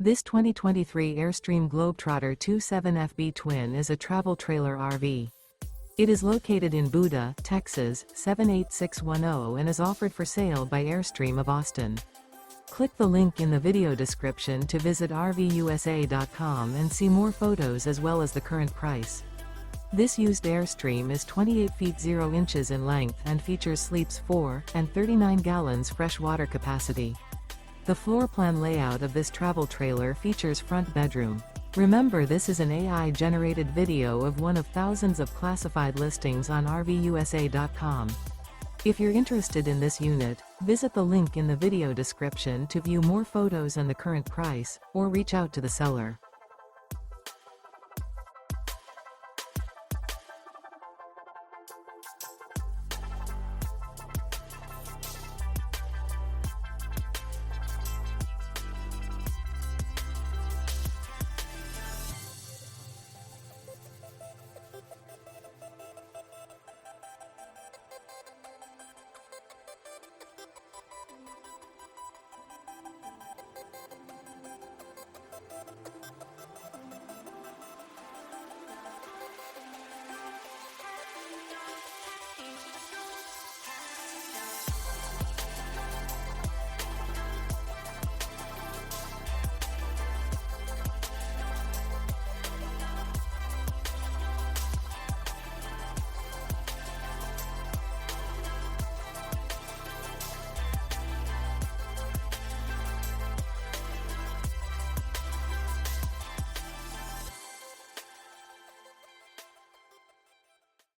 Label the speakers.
Speaker 1: This 2023 Airstream Globetrotter 27FB Twin is a travel trailer RV. It is located in Buda, Texas, 78610 and is offered for sale by Airstream of Austin. Click the link in the video description to visit RVUSA.com and see more photos as well as the current price. This used Airstream is 28 feet 0 inches in length and features sleeps 4 and 39 gallons fresh water capacity. The floor plan layout of this travel trailer features front bedroom. Remember, this is an AI-generated video of one of thousands of classified listings on RVUSA.com. If you're interested in this unit, visit the link in the video description to view more photos and the current price, or reach out to the seller.